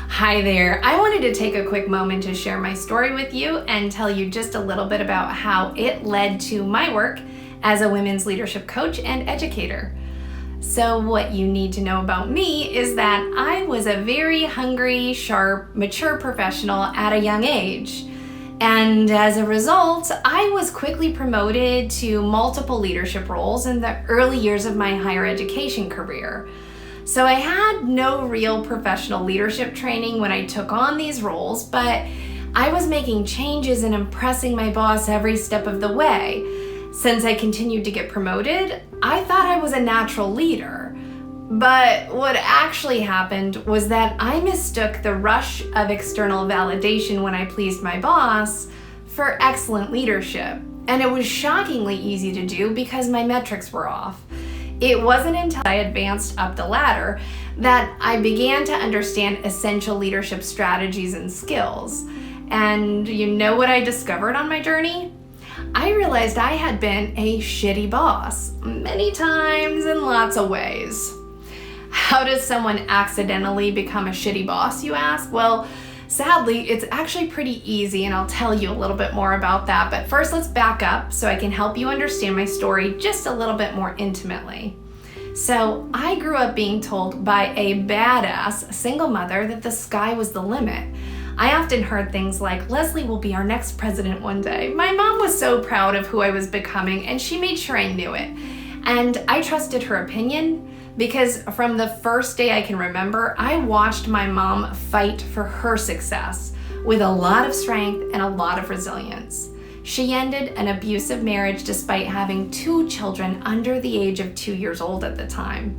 Hi there. I wanted to take a quick moment to share my story with you and tell you just a little bit about how it led to my work as a women's leadership coach and educator. So what you need to know about me is that I was a very hungry, sharp, mature professional at a young age. And as a result, I was quickly promoted to multiple leadership roles in the early years of my higher education career. So I had no real professional leadership training when I took on these roles, but I was making changes and impressing my boss every step of the way. Since I continued to get promoted, I thought I was a natural leader. But what actually happened was that I mistook the rush of external validation when I pleased my boss for excellent leadership. And it was shockingly easy to do because my metrics were off. It wasn't until I advanced up the ladder that I began to understand essential leadership strategies and skills. And you know what I discovered on my journey? I realized I had been a shitty boss many times in lots of ways. How does someone accidentally become a shitty boss, you ask? Well, sadly, it's actually pretty easy, and I'll tell you a little bit more about that. But first, let's back up so I can help you understand my story just a little bit more intimately. So, I grew up being told by a badass single mother that the sky was the limit. I often heard things like, Leslie will be our next president one day. My mom was so proud of who I was becoming, and she made sure I knew it. And I trusted her opinion because from the first day I can remember, I watched my mom fight for her success with a lot of strength and a lot of resilience. She ended an abusive marriage despite having 2 children under the age of 2 years old at the time.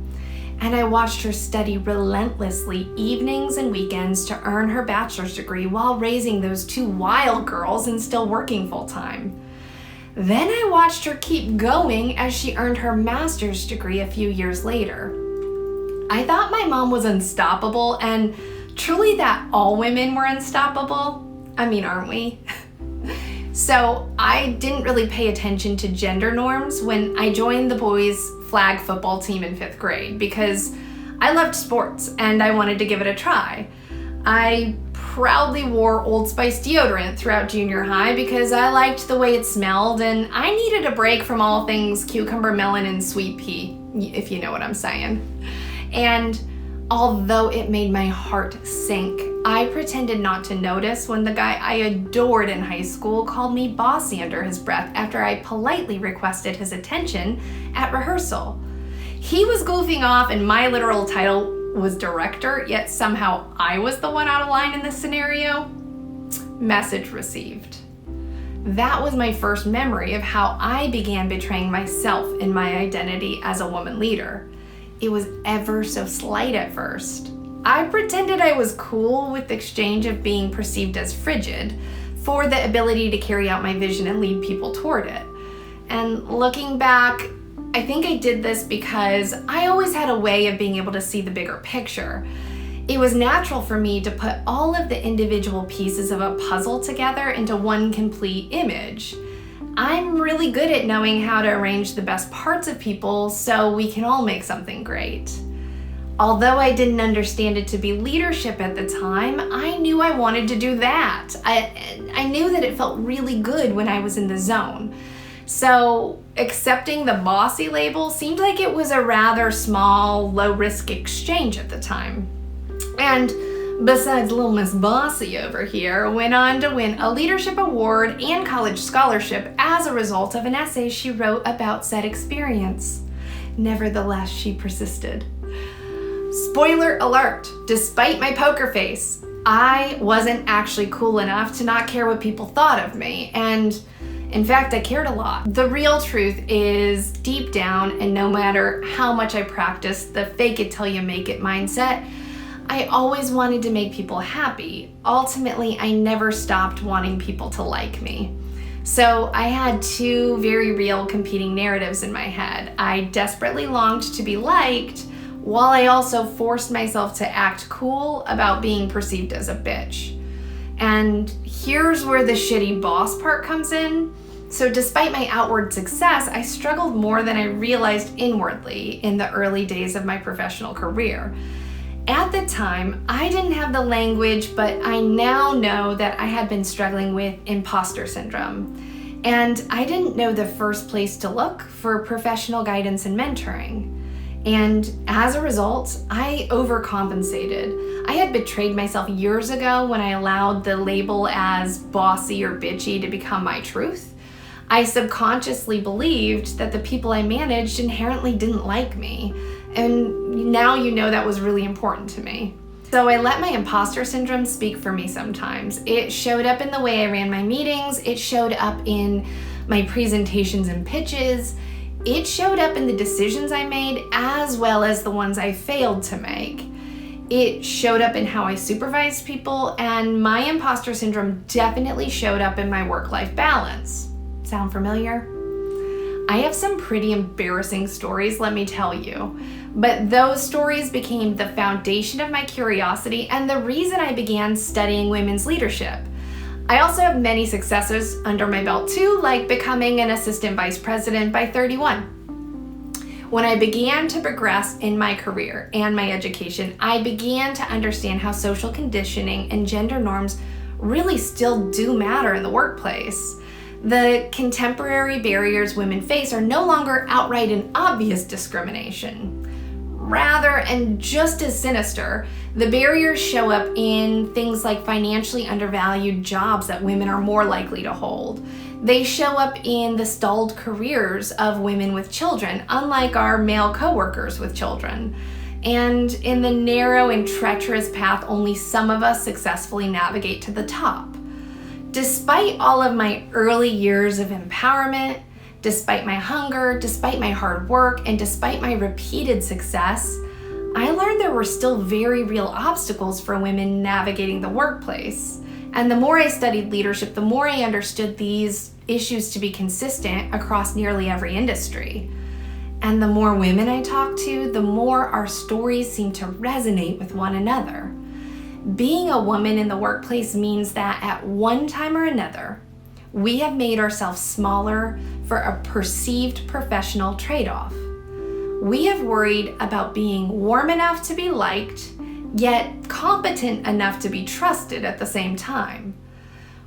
And I watched her study relentlessly evenings and weekends to earn her bachelor's degree while raising those 2 wild girls and still working full time. Then I watched her keep going as she earned her master's degree a few years later. I thought my mom was unstoppable, and truly that all women were unstoppable. I mean, aren't we? So I didn't really pay attention to gender norms when I joined the boys' flag football team in 5th grade because I loved sports and I wanted to give it a try. I proudly wore Old Spice deodorant throughout junior high because I liked the way it smelled and I needed a break from all things cucumber, melon, and sweet pea, if you know what I'm saying. And although it made my heart sink, I pretended not to notice when the guy I adored in high school called me bossy under his breath after I politely requested his attention at rehearsal. He was goofing off and my literal title was director, yet somehow I was the one out of line in this scenario. Message received. That was my first memory of how I began betraying myself in my identity as a woman leader. It was ever so slight at first. I pretended I was cool with the exchange of being perceived as frigid for the ability to carry out my vision and lead people toward it. And looking back, I think I did this because I always had a way of being able to see the bigger picture. It was natural for me to put all of the individual pieces of a puzzle together into one complete image. I'm really good at knowing how to arrange the best parts of people so we can all make something great. Although I didn't understand it to be leadership at the time, I knew I wanted to do that. I knew that it felt really good when I was in the zone. So accepting the bossy label seemed like it was a rather small, low-risk exchange at the time. And besides little Miss Bossy over here, went on to win a leadership award and college scholarship as a result of an essay she wrote about said experience. Nevertheless, she persisted. Spoiler alert, despite my poker face, I wasn't actually cool enough to not care what people thought of me, and in fact, I cared a lot. The real truth is deep down, and no matter how much I practiced the fake it till you make it mindset, I always wanted to make people happy. Ultimately, I never stopped wanting people to like me. So I had 2 very real competing narratives in my head. I desperately longed to be liked, while I also forced myself to act cool about being perceived as a bitch. And here's where the shitty boss part comes in. So despite my outward success, I struggled more than I realized inwardly in the early days of my professional career. At the time, I didn't have the language, but I now know that I had been struggling with imposter syndrome. And I didn't know the first place to look for professional guidance and mentoring. And as a result, I overcompensated. I had betrayed myself years ago when I allowed the label as bossy or bitchy to become my truth. I subconsciously believed that the people I managed inherently didn't like me. And now you know that was really important to me. So I let my imposter syndrome speak for me sometimes. It showed up in the way I ran my meetings. It showed up in my presentations and pitches. It showed up in the decisions I made as well as the ones I failed to make. It showed up in how I supervised people, and my imposter syndrome definitely showed up in my work-life balance. Sound familiar? I have some pretty embarrassing stories, let me tell you. But those stories became the foundation of my curiosity and the reason I began studying women's leadership. I also have many successes under my belt too, like becoming an assistant vice president by 31. When I began to progress in my career and my education, I began to understand how social conditioning and gender norms really still do matter in the workplace. The contemporary barriers women face are no longer outright and obvious discrimination. Rather, and just as sinister, the barriers show up in things like financially undervalued jobs that women are more likely to hold. They show up in the stalled careers of women with children, unlike our male coworkers with children, and in the narrow and treacherous path only some of us successfully navigate to the top. Despite all of my early years of empowerment, despite my hunger, despite my hard work, and despite my repeated success, I learned there were still very real obstacles for women navigating the workplace. And the more I studied leadership, the more I understood these issues to be consistent across nearly every industry. And the more women I talked to, the more our stories seemed to resonate with one another. Being a woman in the workplace means that at one time or another, we have made ourselves smaller for a perceived professional trade-off. We have worried about being warm enough to be liked, yet competent enough to be trusted at the same time.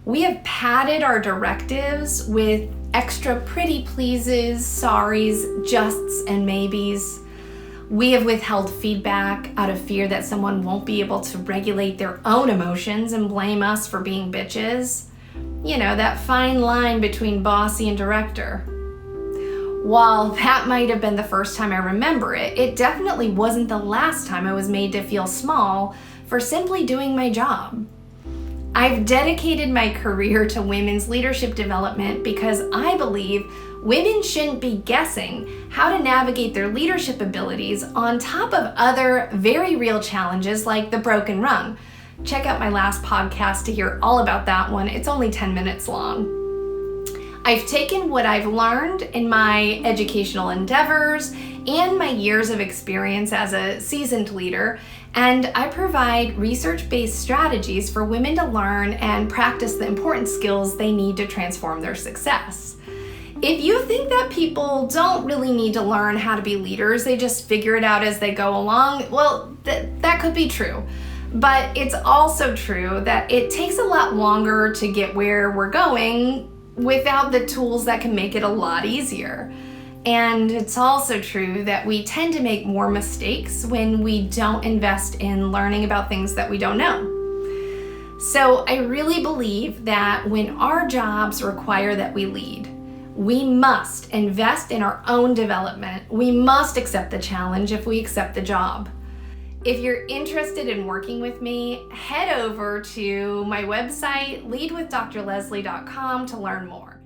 We have padded our directives with extra pretty pleases, sorries, justs, and maybes. We have withheld feedback out of fear that someone won't be able to regulate their own emotions and blame us for being bitches. You know, that fine line between bossy and director. While that might have been the first time I remember it, it definitely wasn't the last time I was made to feel small for simply doing my job. I've dedicated my career to women's leadership development because I believe women shouldn't be guessing how to navigate their leadership abilities on top of other very real challenges like the broken rung. Check out my last podcast to hear all about that one. It's only 10 minutes long. I've taken what I've learned in my educational endeavors and my years of experience as a seasoned leader, and I provide research-based strategies for women to learn and practice the important skills they need to transform their success. If you think that people don't really need to learn how to be leaders, they just figure it out as they go along, well, that could be true. But it's also true that it takes a lot longer to get where we're going without the tools that can make it a lot easier. And it's also true that we tend to make more mistakes when we don't invest in learning about things that we don't know. So I really believe that when our jobs require that we lead, we must invest in our own development. We must accept the challenge if we accept the job. If you're interested in working with me, head over to my website, leadwithdrleslie.com, to learn more.